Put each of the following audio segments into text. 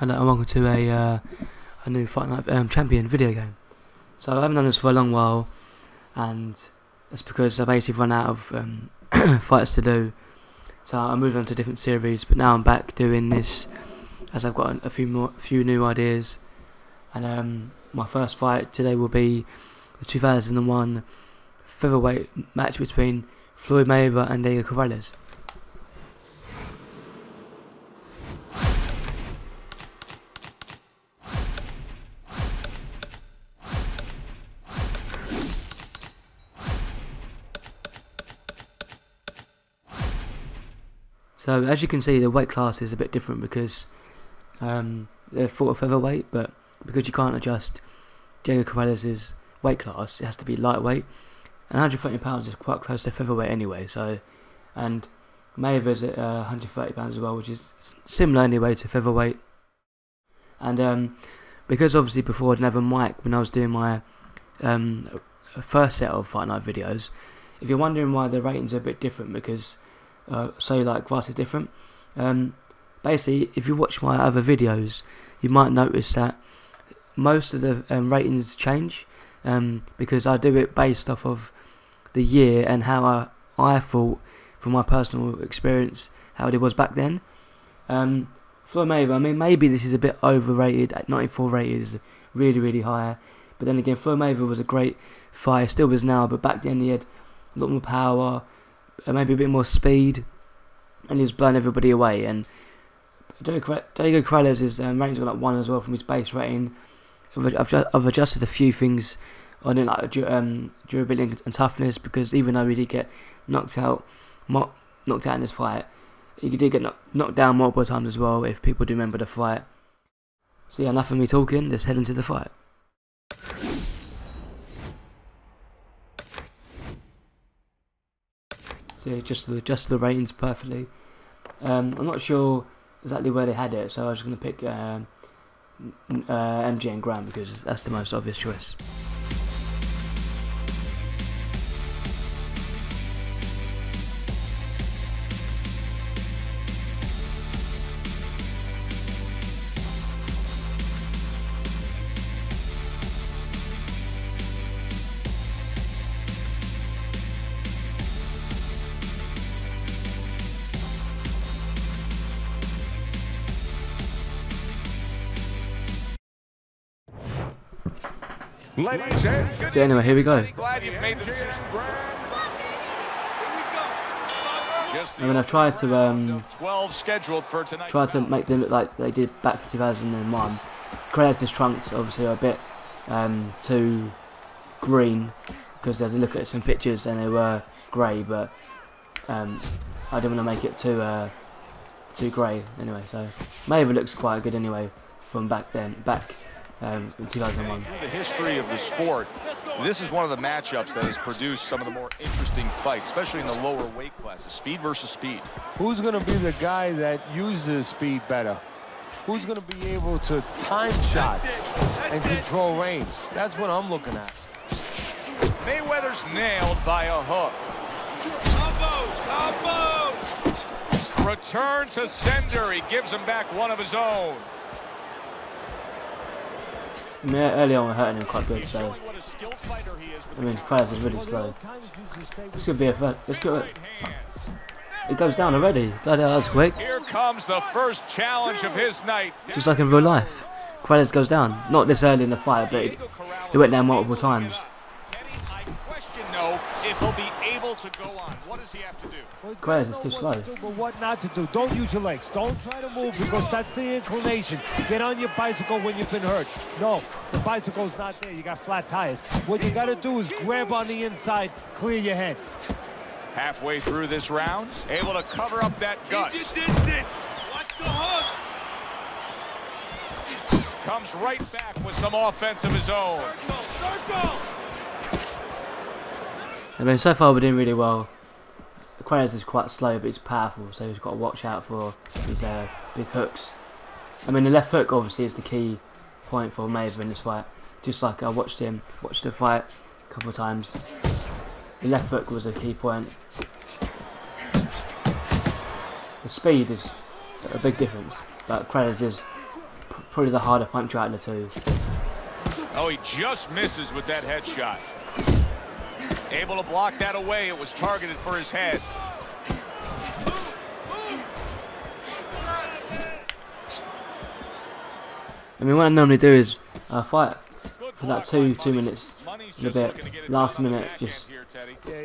Hello and welcome to a new Fight Night Champion video game. So I haven't done this for a long while, and it's because I basically run out of fights to do. So I moved on to a different series, but now I'm back doing this as I've got a few new ideas. And my first fight today will be the 2001 featherweight match between Floyd Mayweather and Corrales. So as you can see, the weight class is a bit different because they're fought at featherweight, but because you can't adjust Diego Corrales' weight class, it has to be lightweight. And 130 pounds is quite close to featherweight anyway. So, and Mayweather's at 130 pounds as well, which is similar anyway to featherweight. And because obviously before I didn't have a mic when I was doing my first set of Fight Night videos, if you're wondering why the ratings are a bit different, because so like vastly different. Basically, if you watch my other videos, you might notice that most of the ratings change because I do it based off of the year and how I thought, from my personal experience, how it was back then. Floyd Mayweather, I mean, maybe this is a bit overrated. At 94 rated is really high, but then again, Floyd Mayweather was a great fighter, still is now, but back then he had a lot more power, maybe a bit more speed, and he was blowing everybody away. And Diego Corrales' rating's gone up 1 as well from his base rating. I've adjusted a few things on it, like durability and toughness, because even though he did get knocked out in this fight, he did get knocked down multiple times as well, if people do remember the fight. So yeah, enough of me talking, let's head into the fight. So yeah, just the ratings perfectly. I'm not sure exactly where they had it, so I was going to pick MG and Graham because that's the most obvious choice. So anyway, here we go. I mean, I've tried to make them look like they did back in 2001. Corrales' trunks obviously are a bit too green, because I did look at some pictures and they were grey, but I didn't want to make it too grey anyway. So Mayweather looks quite good anyway from back in 2001. The history of the sport, this is one of the matchups that has produced some of the more interesting fights, especially in the lower weight classes. Speed versus speed. Who's going to be the guy that uses speed better? Who's going to be able to time shots and control range? That's what I'm looking at. Mayweather's nailed by a hook. Combos! Return to sender. He gives him back one of his own. I mean, early on we're hurting him quite good, so I mean, Corrales is really slow. This could be a first. It goes down already. Bloody hell, that was quick. Here comes the first challenge of his night. Just like in real life, Corrales goes down. Not this early in the fight, but he went down multiple times. I question though if he'll be able to go on. What does he have to do? Corrales is too slow. But what not to do? Don't use your legs. Don't try to move, because that's the inclination. Get on your bicycle when you've been hurt. No, the bicycle's not there. You got flat tires. What you got to do is grab on the inside, clear your head. Halfway through this round, able to cover up that gut. Just distance. Watch the hook. Comes right back with some offense of his own. Circle. I mean, so far we're doing really well. Corrales is quite slow, but he's powerful, so he's got to watch out for his big hooks. I mean, the left hook obviously is the key point for Mayweather in this fight. Just like I watched the fight a couple of times. The left hook was a key point. The speed is a big difference, but Corrales is probably the harder puncher out of the two. Oh, he just misses with that headshot. Able to block that away. It was targeted for his head. I mean, what I normally do is fight for that two minutes and a bit. Last minute, just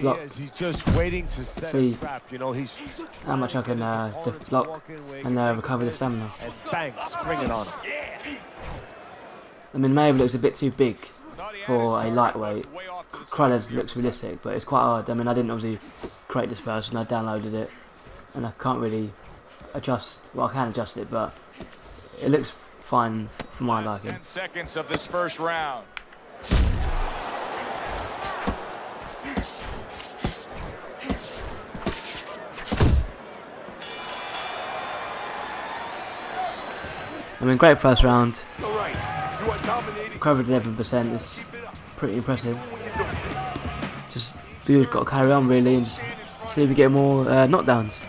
block. He's just waiting to set See a trap. You know, he's how much I can block and recover the stamina. and bang, spring it on him. I mean, Mayweather looks a bit too big for a lightweight. Corrales looks realistic, but it's quite hard. I mean, I didn't obviously create this person. I downloaded it, and I can't really adjust. Well, I can adjust it, but it looks fine for my liking. 10 seconds of this first round. I mean, great first round. All right. You are dominating. Covered 11%. It's pretty impressive. Just we've got to carry on really and just see if we get more knockdowns.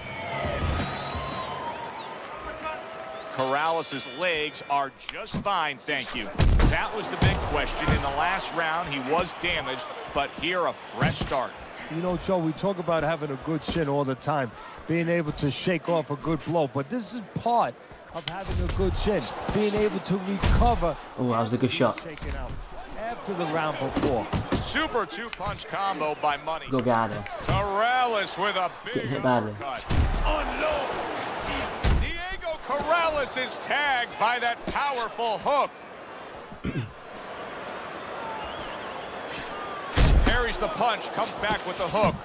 Corrales' legs are just fine, thank you. That was the big question. In the last round, he was damaged, but here a fresh start. You know, Joe, we talk about having a good chin all the time, being able to shake off a good blow, but this is part of having a good chin, being able to recover. Oh, that was a good shot. Shaking out after the round before. Super two-punch combo by Money. Go get out of there. Corrales with a big Getting hit badly. uppercut. Unload. Diego Corrales is tagged by that powerful hook. Parries the punch, comes back with the hook.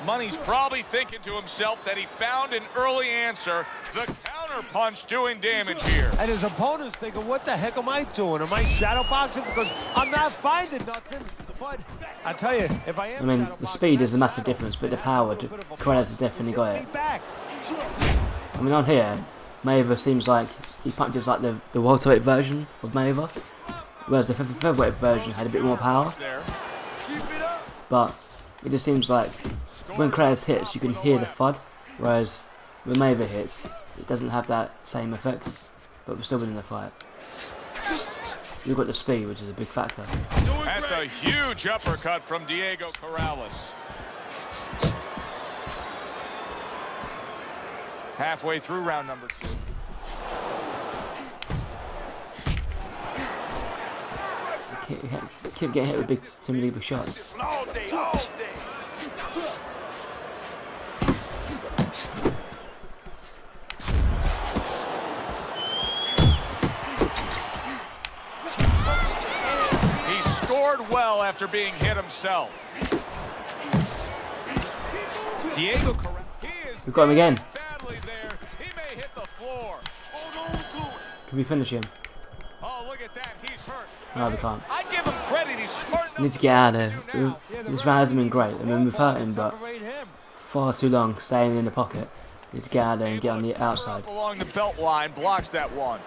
Money's probably thinking to himself that he found an early answer. The counter punch doing damage here. And his opponent's thinking, what the heck am I doing? Am I shadow boxing? Because I'm not finding nothing. But I tell you, if I am, I mean, the speed is a massive difference, but the power, Corrales has definitely got it. I mean, on here, Mayweather seems like he punches like the welterweight version of Mayweather, whereas the featherweight version had a bit more power. But it just seems like when Corrales hits, you can hear the thud, whereas when Mayweather hits, it doesn't have that same effect. But we're still winning the fight. We've got the speed, which is a big factor. That's a huge uppercut from Diego Corrales. Halfway through round number 2. Keep getting hit with too many big shots. All day, all day. He scored well after being hit himself. Diego Corrales. We've got him again. Badly there. He may hit the floor. Hold on to it. Can we finish him? Oh, look at that. He's hurt. No, we can't. I give him credit. He's smart enough. We need to get out of there. This round hasn't been great. I mean, we've hurt him, but far too long staying in the pocket. We need to get out of there and get on the outside. Along the belt line, blocks that one.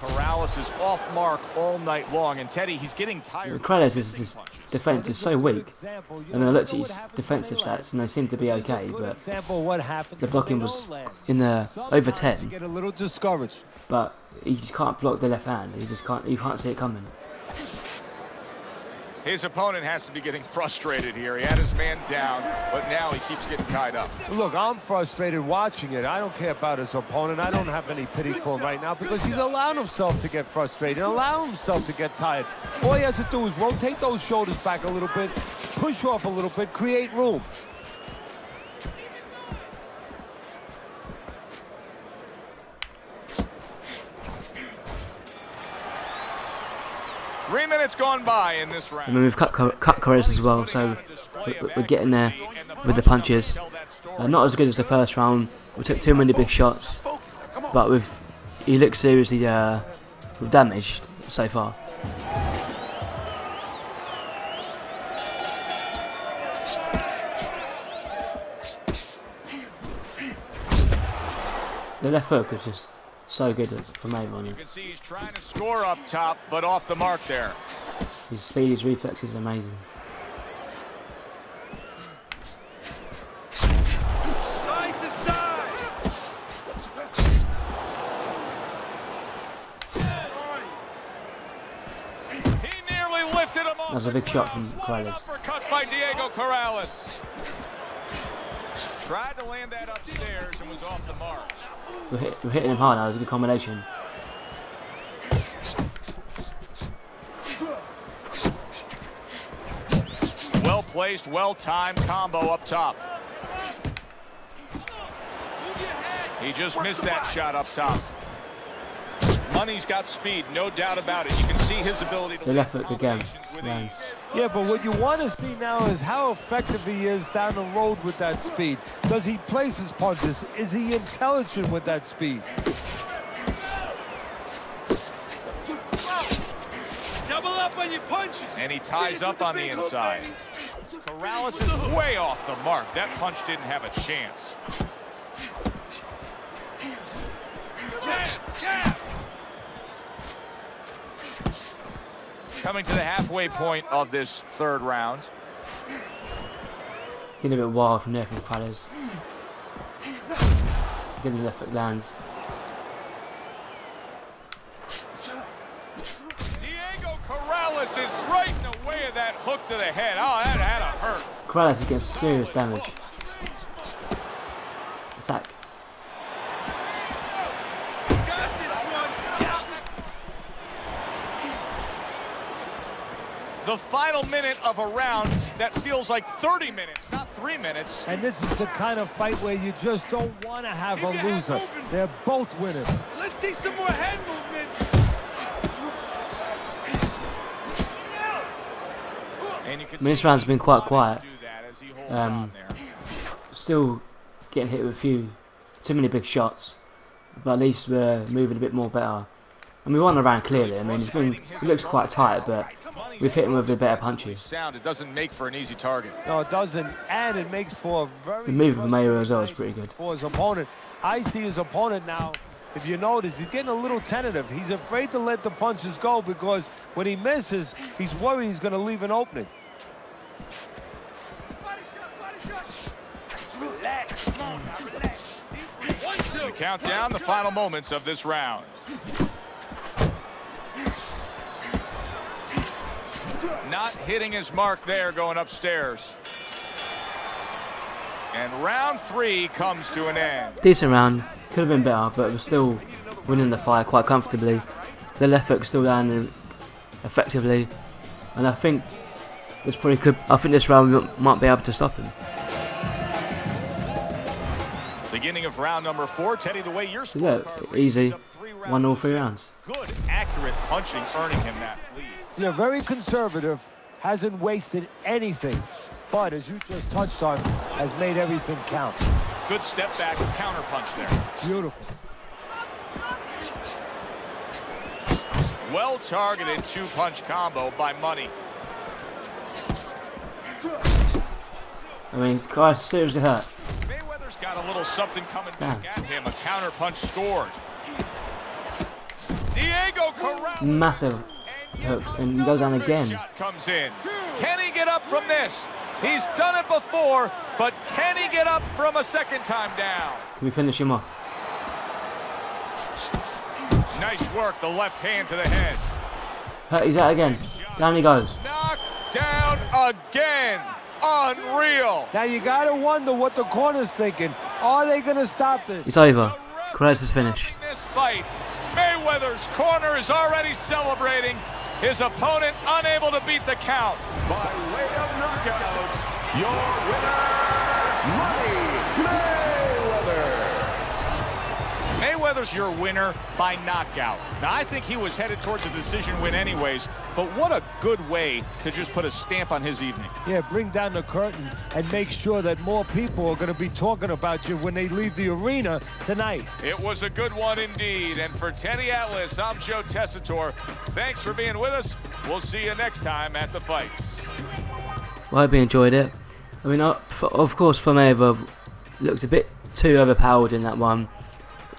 Corrales is off mark all night long, and Teddy, he's getting tired. Corrales' defense is so weak. I mean, I looked at his defensive stats and they seem to be okay, but the blocking was in the over 10. Get a little discouraged. But he just can't block the left hand. He just can't. You can't see it coming. His opponent has to be getting frustrated here. He had his man down, but now he keeps getting tied up. Look, I'm frustrated watching it. I don't care about his opponent. I don't have any pity for him right now because he's allowing himself to get frustrated, allowing himself to get tired. All he has to do is rotate those shoulders back a little bit, push off a little bit, create room. Three minutes gone by in this round. I mean, we've cut Corrales as well, so we're getting there with the punches. Not as good as the first round. We took too many big shots, but he looks seriously damaged so far. The left hook is just so good for Mayweather. You can see he's trying to score up top, but off the mark there. His speed, his reflexes is amazing. Side to side. That was a big shot from Corrales. Uppercut by Diego Corrales. Tried to land that upstairs and was off the mark. We're hitting him hard now. It was a good combination. Well placed, well timed combo up top. He just missed that shot up top. Money's got speed, no doubt about it. You can see his ability to The left hook again. lands. Yeah, but what you want to see now is how effective he is down the road with that speed. Does he place his punches? Is he intelligent with that speed? Double up on your punches. And he ties up on the inside. Corrales is way off the mark. That punch didn't have a chance. Coming to the halfway point of this third round. Getting a bit wild from there from Corrales. Getting the left foot lands. Diego Corrales is right in the way of that hook to the head. Oh, that had to hurt. Corrales is getting serious damage. Attack. The final minute of a round that feels like 30 minutes, not 3 minutes. And this is the kind of fight where you just don't want to have a loser. They're both winners. Let's see some more head movement. And you can I mean, this see round's been quite quiet. do that as he holds on there. Still getting hit with too many big shots, but at least we're moving a bit more better. I mean, we won the round clearly. I mean, it looks quite tight, but we've hit him with the better punches. It doesn't make for an easy target. No, it doesn't, and it makes for a very The move of Mayweather as well is pretty good. for his opponent. I see his opponent now. If you notice, he's getting a little tentative. He's afraid to let the punches go because when he misses, he's worried he's going to leave an opening. Relax, come on now, relax. 1, 2. We count down the final moments of this round. Not hitting his mark there, going upstairs. And round 3 comes to an end. Decent round, could have been better, but we're still winning the fight quite comfortably. The left hook still landing effectively, and I think this probably could. I think this round we might be able to stop him. Beginning of round number 4, Teddy, the way your So yeah, easy, won all 3 rounds. Good, accurate punching, earning him that lead. Yeah, very conservative, hasn't wasted anything, but as you just touched on, has made everything count. Good step back, counter punch there. Beautiful. Well targeted 2-punch combo by Money. I mean, Corrales seriously hurt. Mayweather's got a little something coming Damn. back at him. A counter punch scored. Diego Corrales. Massive hook, and he goes down again. Shot comes in. Can he get up from this? He's done it before, but can he get up from a second time down? Can we finish him off? Nice work, the left hand to the head. He's out again. Down he goes. Knocked down again. Unreal. Now you gotta wonder what the corner's thinking. Are they gonna stop this? It's over. Corrales is finished. This fight, Mayweather's corner is already celebrating. His opponent unable to beat the count. By way of knockout, your winner, Money Mayweather. Mayweather's your winner by knockout. Now, I think he was headed towards a decision win anyways, but what a good way to just put a stamp on his evening. Yeah, bring down the curtain and make sure that more people are gonna be talking about you when they leave the arena tonight. It was a good one indeed. And for Teddy Atlas, I'm Joe Tessitore. Thanks for being with us. We'll see you next time at the fights. Well, I hope you enjoyed it. I mean, of course, for Mayweather, looks a bit too overpowered in that one.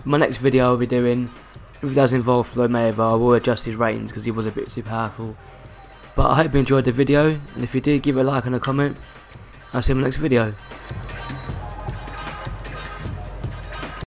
My next video I'll be doing, if it does involve Floyd Mayweather, I will adjust his ratings because he was a bit too powerful. But I hope you enjoyed the video, and if you did, give it a like and a comment. I'll see you in the next video.